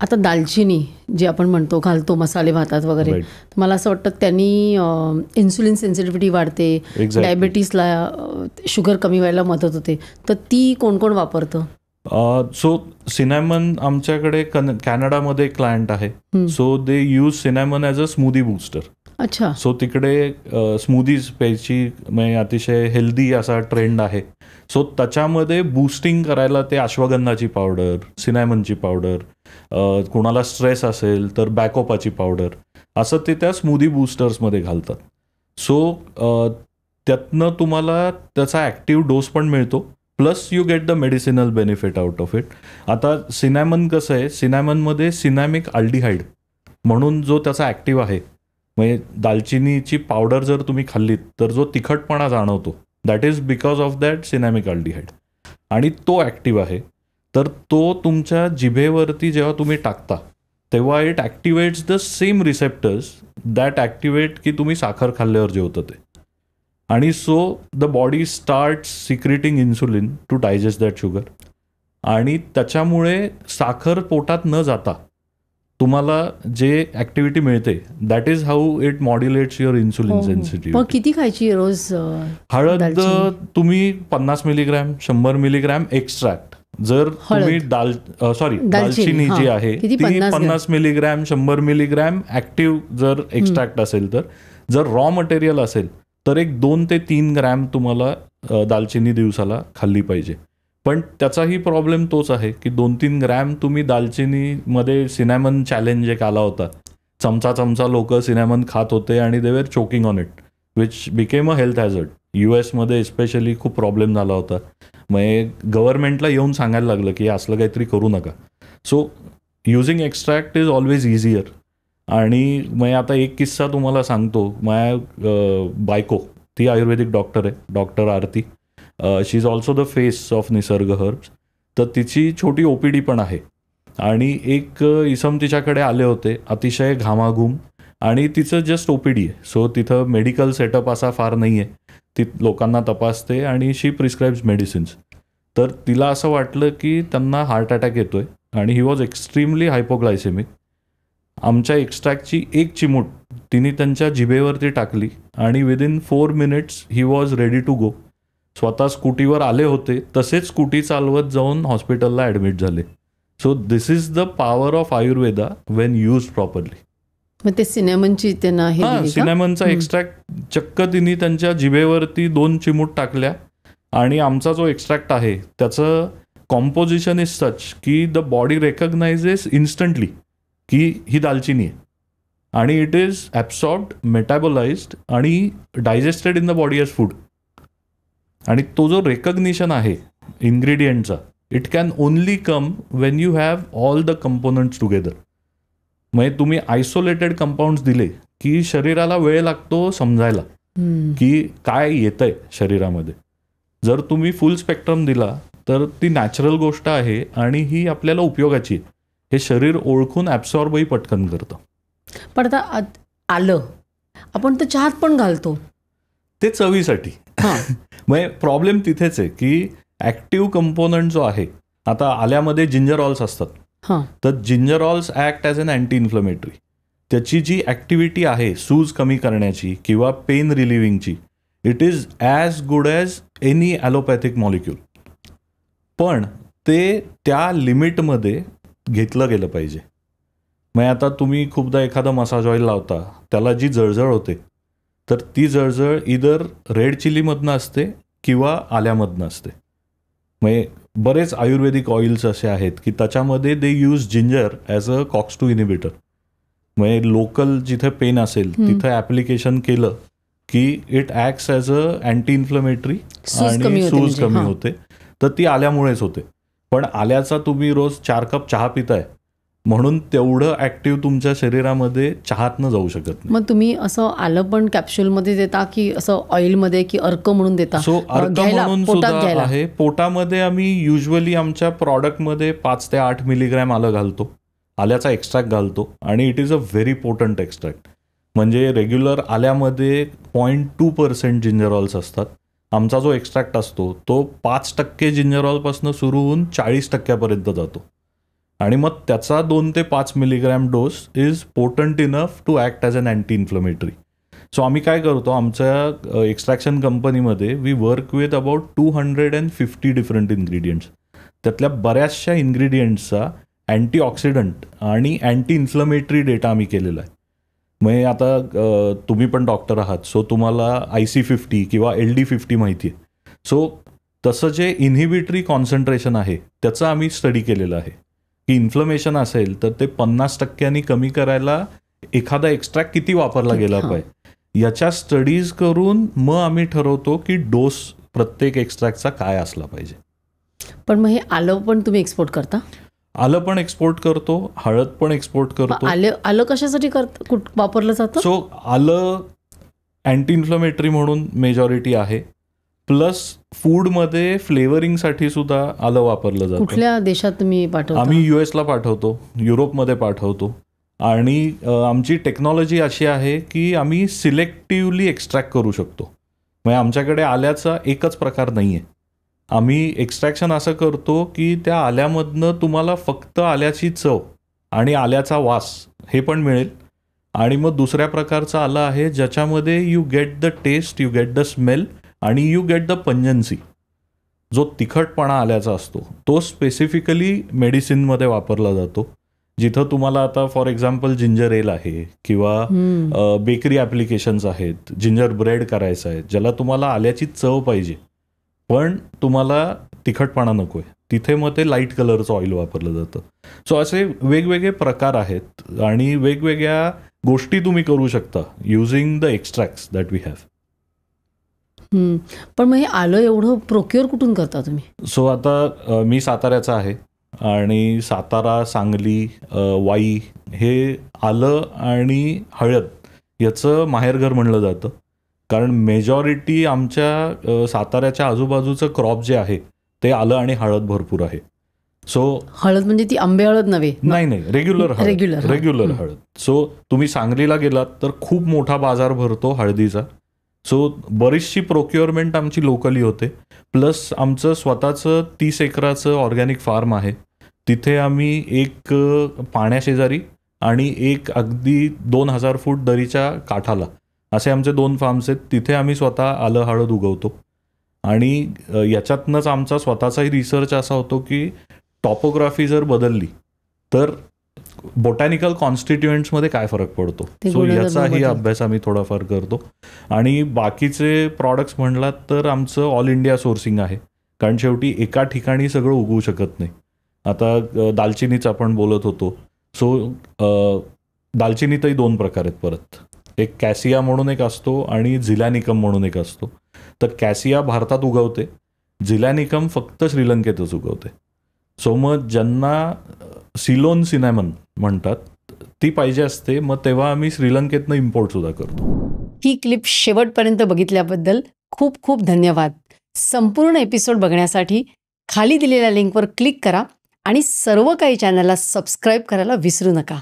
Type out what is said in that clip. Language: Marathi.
आता दालचिनी जी आपण म्हणतो घालतो मसाले भातात वगैरे, Right. तर मला असं वाटतं त्यांनी इन्सुलिन सेन्सिटिव्हिटी वाढते, Exactly. डायबिटीसला शुगर कमी व्हायला मदत होते. तर ती कोण कोण वापरतं? सो सिनॅमन आमच्याकडे कॅनडामध्ये क्लायंट आहे. So they use cinnamon as a smoothie booster. अच्छा. सो तिकडे स्मूदीज प्यायची म्हणजे अतिशय हेल्दी असा ट्रेंड आहे. सो त्याच्यामध्ये बूस्टिंग करायला ते अश्वगंधाची पावडर, सिनॅमनची पावडर, कोणाला स्ट्रेस असेल तर बॅकोपाची पावडर, असं ते त्या स्मूदी बूस्टर्समध्ये घालतात. सो त्यातनं तुम्हाला त्याचा ॲक्टिव्ह डोस पण मिळतो, plus you get the medicinal benefit out of it. आता सिनॅमन कसं आहे, सिनॅमनमध्ये सिनॅमिक अल्डिहाइड म्हणून जो त्याचा ॲक्टिव्ह आहे, म्हणजे दालचिनीची पावडर जर तुम्ही खाल्लीत तर जो तिखटपणा जाणवतो that is because of that cinnamic aldehyde, आणि तो ॲक्टिव्ह आहे. तर तो तुमच्या जिभेवरती जेव्हा तुम्ही टाकता तेव्हा it activates the same receptors that activate की तुम्ही साखर खाल्ल्यावर जे होतं ते, आणि so the body start secreting insulin to digest that sugar, आणि त्याच्यामुळे साखर पोटात न जाता तुम्हाला जे ॲक्टिव्हिटी मिळते that is how it modulates your insulin sensitivity. मग किती खायची रोज? हळद तुम्ही 50 मिलीग्रॅम 100 मिलीग्रॅम एक्स्ट्रॅक्ट, जर तुम्ही दालचिनी जी आहे ती 50 मिलीग्रॅम 100 मिलीग्रॅम ॲक्टिव्ह जर एक्स्ट्रॅक्ट असेल तर, जर रॉ मटेरियल असेल तर एक 2 ते 3 ग्रॅम तुम्हाला दालचिनी दिवसाला खाल्ली पाहिजे. पण त्याचाही प्रॉब्लेम तोच आहे की 2-3 ग्रॅम तुम्ही दालचिनीमध्ये सिनॅमन चॅलेंज एक आला होता, चमचा लोक सिनॅमन खात होते आणि they were choking on it, which became a health hazard. US especially खूप प्रॉब्लेम झाला होता. मग गव्हर्नमेंटला येऊन सांगायला लागलं की असलं काहीतरी करू नका. So using extract is always easier. आणि मग आता एक किस्सा तुम्हाला सांगतो. माझ्या बायको ती आयुर्वेदिक डॉक्टर आहे, doctor Aarti. She is also the face of निसर्ग हर्ब्स. तर तिची छोटी OPD पण आहे, आणि एक इसम तिच्याकडे आले होते अतिशय घामाघूम, आणि तिचं जस्ट OPD आहे. सो तिथं मेडिकल सेटअप असा फार नाही आहे. ती लोकांना तपासते आणि शी प्रिस्क्राईब्स मेडिसिन्स. तर तिला असं वाटलं की त्यांना हार्ट अटॅक येतोय, आणि ही वॉज एक्स्ट्रीमली हायपोग्लायसेमिक. आमच्या एक्स्ट्रॅक्टची एक चिमूट तिने त्यांच्या जिभेवरती टाकली, आणि within 4 minutes he was ready to go. स्वतः स्कूटीवर आले होते, तसेच स्कूटी चालवत जाऊन हॉस्पिटलला ॲडमिट झाले. So this is the power of Ayurveda Wien use properly. मग ते सिनेमनची त्यांना सिनेमनचा एक्स्ट्रॅक्ट चक्क तिने त्यांच्या जिभेवरती 2 चिमूट टाकल्या, आणि आमचा जो एक्स्ट्रॅक्ट आहे त्याचं कॉम्पोजिशन इज सच की द बॉडी रेकग्नायझेस इन्स्टंटली की ही दालचिनी आहे, आणि it is absorbed, metabolized and digested in the body as food. आणि तो जो रेकग्निशन आहे इन्ग्रेडियंटचा, it can only come when you have all the components together. म्हणजे तुम्ही आयसोलेटेड कंपाऊंड्स दिले की शरीराला वेळ लागतो समजायला की काय येतंय शरीरामध्ये. जर तुम्ही फुल स्पेक्ट्रम दिला तर ती नॅचरल गोष्ट आहे, आणि ही आपल्याला उपयोगाची आहे. हे शरीर ओळखून ॲब्सॉर्बही पटकन करतं. पण आता आलं आपण तर चहात पण घालतो, ते चवीसाठी. म्हणजे प्रॉब्लेम तिथेच आहे की ॲक्टिव्ह कंपोनंट जो आहे, आता आल्यामध्ये जिंजर ऑल्स असतात, तर ginger oils act as an anti inflammatory. त्याची जी ॲक्टिव्हिटी आहे सूज कमी करण्याची किंवा पेन रिलिव्हिंगची, it is as good as any allopathic molecule. पण ते त्या लिमिटमध्ये घेतलं गेलं पाहिजे. मग आता तुम्ही खूपदा एखादा मसाज ऑइल लावता, त्याला जी जळजळ होते तर ती जळजळ इधर रेड चिलीमधनं असते किंवा आल्यामधनं असते. म्हणजे बरेच आयुर्वेदिक ऑइल्स असे आहेत की त्याच्यामध्ये they use ginger as a COX-2 inhibitor. म्हणजे लोकल जिथे पेन असेल तिथे ॲप्लिकेशन केलं की it acts as a anti inflammatory आणि सूज कमी होते. तर ती आल्यामुळेच होते. पण आल्याचा तुम्ही रोज 4 कप चहा पिताय म्हणून तेवढं ॲक्टिव्ह तुमच्या शरीरामध्ये चहातनं जाऊ शकत नाही. मग तुम्ही असं आलं पण कॅप्सूलमध्ये देता की असं ऑइलमध्ये की अर्क म्हणून देता? सो अर्क म्हणून सुद्धा आहे. पोटामध्ये आम्ही युजली आमच्या प्रॉडक्टमध्ये 5 ते 8 मिलीग्रॅम आलं घालतो, आल्याचा एक्स्ट्रॅक्ट घालतो, आणि it is a very potent extract. म्हणजे रेग्युलर आल्यामध्ये 0.2% जिंजर ऑल्स असतात. आमचा जो एक्स्ट्रॅक्ट असतो तो 5% जिंजर ऑलपासून सुरू होऊन 40% जातो. आणि मग त्याचा 2 ते 5 milligram dose is potent enough to act as an anti inflammatory. So आम्ही काय करतो, आमच्या एक्स्ट्रॅक्शन कंपनीमध्ये we work with about 250 different ingredients. त्यातल्या बऱ्याचशा इन्ग्रेडियंट्सचा अँटीऑक्सिडंट आणि अँटी इन्फ्लमेटरी डेटा आम्ही केलेला आहे. म्हणजे आता तुम्ही पण डॉक्टर आहात, सो तुम्हाला IC50 किंवा LD50 माहिती आहे. सो तसं जे इन्हिबिटरी कॉन्सन्ट्रेशन आहे त्याचं आम्ही स्टडी केलेलं आहे की इन्फ्लमेशन असेल तर ते 50% कमी करायला एखादा एक्स्ट्रॅक्ट किती वापरला गेला पाहिजे, याच्या स्टडीज करून मग आम्ही ठरवतो की डोस प्रत्येक एक्स्ट्रॅक्टचा काय असला पाहिजे. पण मग हे आलं पण तुम्ही एक्सपोर्ट करता? आलं पण एक्सपोर्ट करतो, हळद पण एक्सपोर्ट करतो. आलं कशासाठी वापरलं जातं? सो आलं अँटी इन्फ्लमेटरी म्हणून मेजॉरिटी आहे, प्लस फूडमध्ये फ्लेवरिंगसाठी सुद्धा आलं वापरलं जातं. कुठल्या देशात तुम्ही पाठवता? आम्ही US ला पाठवतो, युरोपमध्ये पाठवतो. आणि आमची टेक्नॉलॉजी अशी आहे की आम्ही सिलेक्टिव्हली एक्स्ट्रॅक्ट करू शकतो. म्हणजे आमच्याकडे आल्याचा एकच प्रकार नाही आहे. आम्ही एक्स्ट्रॅक्शन असं करतो की त्या आल्यामधनं तुम्हाला फक्त आल्याची चव आणि आल्याचा वास हे पण मिळेल, आणि मग दुसऱ्या प्रकारचं आलं आहे ज्याच्यामध्ये you get the taste, you get the smell आणि यू गेट द पंजन्सी. जो तिखटपणा आल्याचा असतो तो स्पेसिफिकली मेडिसिनमध्ये वापरला जातो. जिथं तुम्हाला आता फॉर एक्झाम्पल जिंजर एल आहे किंवा बेकरी ॲप्लिकेशन्स आहेत, जिंजर ब्रेड करायचं आहे, ज्याला तुम्हाला आल्याची चव पाहिजे पण तुम्हाला तिखटपणा नको आहे, तिथे मग ते लाईट कलरचं ऑइल वापरलं जातं. सो असे वेगवेगळे प्रकार आहेत आणि वेगवेगळ्या गोष्टी तुम्ही करू शकता using the extracts that we have. पण मग हे आलं एवढं प्रोक्युअर कुठून करता तुम्ही? सो आता मी साताऱ्याचा आहे आणि सातारा, सांगली, वाई हे आलं आणि हळद याचं माहेरघर म्हणलं जातं. कारण मेजॉरिटी आमच्या साताऱ्याच्या आजूबाजूचं क्रॉप जे आहे ते आलं आणि हळद भरपूर आहे. सो हळद म्हणजे ती आंबे हळद नव्हे? नाही, रेग्युलर हळद. सो तुम्ही सांगलीला गेलात तर खूप मोठा बाजार भरतो हळदीचा. सो बरीचशी प्रोक्युअरमेंट आमची लोकली होते. प्लस आमचं स्वतःचं 30 एकराचं ऑर्गॅनिक फार्म आहे. तिथे आम्ही एक पाण्याशेजारी आणि एक अगदी 2000 फूट दरीच्या काठाला असे आमचे 2 फार्म्स आहेत. तिथे आम्ही स्वतः आलं हळद उगवतो आणि याच्यातनंच आमचा स्वतःचाही रिसर्च असा होतो की टॉपोग्राफी जर बदलली तर बोटॅनिकल कॉन्स्टिट्युएंट्समध्ये काय फरक पडतो. सो याचाही अभ्यास आम्ही थोडाफार करतो. आणि बाकीचे प्रॉडक्ट्स म्हणलात तर आमचं ऑल इंडिया सोर्सिंग आहे, कारण शेवटी एका ठिकाणी सगळं उगवू शकत नाही. आता दालचिनीचं आपण बोलत होतो. सो दालचिनीतही 2 प्रकार आहेत परत. एक कॅसिया म्हणून एक असतो आणि झिलॅनिकम म्हणून एक असतो. तर कॅसिया भारतात उगवते, झिलॅनिकम फक्त श्रीलंकेतच उगवते. सो मग ज्यांना सिलोन सिनॅमन म्हणतात ती पाहिजे असते, मग तेव्हा आम्ही श्रीलंकेतनं इम्पोर्ट सुद्धा करतो. ही क्लिप शेवटपर्यंत बघितल्याबद्दल खूप खूप धन्यवाद. संपूर्ण एपिसोड बघण्यासाठी खाली दिलेल्या लिंकवर क्लिक करा आणि सर्व काही चॅनलला सबस्क्राईब करायला विसरू नका.